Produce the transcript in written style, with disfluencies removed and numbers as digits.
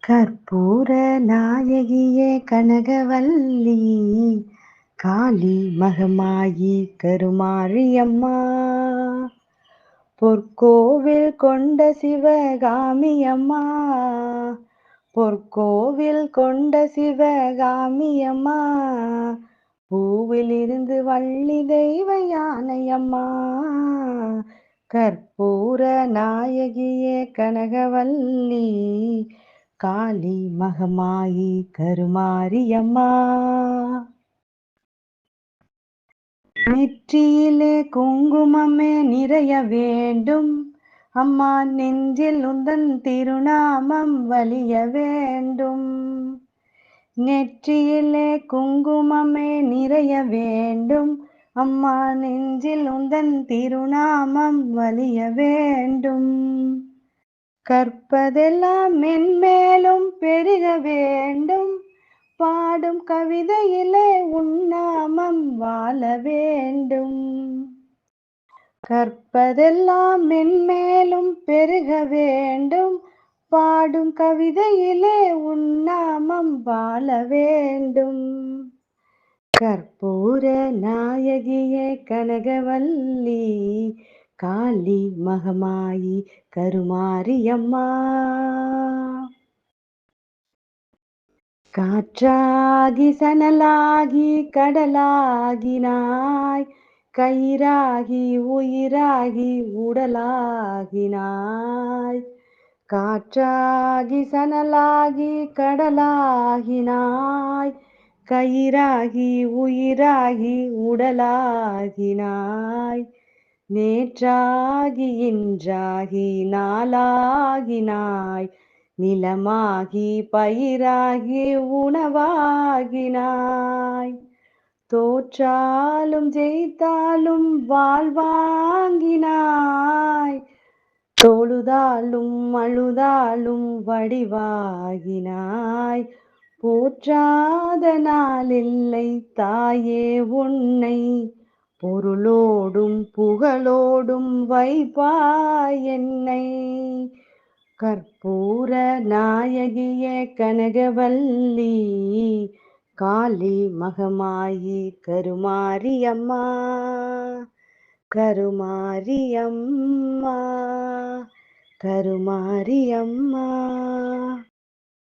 கற்பூர நாயகியே கனகவல்லி, காளி மகமாயி கருமாரியம்மா, பொற்கோவில் கொண்ட சிவகாமியம்மா, பொற்கோவில் கொண்ட சிவகாமியம்மா, பூவிலிருந்து வள்ளி தெய்வ யானையம்மா, கற்பூர நாயகியே கனகவல்லி, காளி மகமாயி கருமாரியம்மா. நெற்றியிலே குங்குமமே நிறைய வேண்டும் அம்மா, நெஞ்சில் உந்தன் திருநாமம் வலிய வேண்டும். நெற்றியிலே குங்குமமே நிறைய வேண்டும் அம்மா, நெஞ்சில் உந்தன் திருநாமம் வலிய வேண்டும். கற்பதெல்லாம் மென்மேலும் பெருக வேண்டும், பாடும் கவிதையிலே உன்னாமம் வாழ வேண்டும். கற்பதெல்லாம் மென்மேலும் பெருக வேண்டும், பாடும் கவிதையிலே உன்னாமம் வாழ வேண்டும். கற்பூர நாயகியே கனகவல்லி, காளி மகமாயி கருமாரியம்மா. காற்றாகி சணலாகி கடலாகினாய், கயிறாகி உயிராகி உடலாகினாய். காற்றாகி சணலாகி கடலாகினாய், கயிறாகி உயிராகி உடலாகினாய். நேற்றாகி இன்றாகி நாளாகினாய், நிலமாகி பயிராகி உணவாகினாய். தோற்றாலும் ஜெயித்தாலும் வாழ்வாங்கினாய், தொழுதாலும் அழுதாலும் வடிவாகினாய். போற்றாத நாளில்லை தாயே உன்னை, பொருளோடும் புகழோடும் வைப்பாய் என்னை. கற்பூர நாயகியே கனகவல்லி, காளி மகமாயி கருமாரியம்மா, கருமாரியம்மா, கருமாரியம்மா.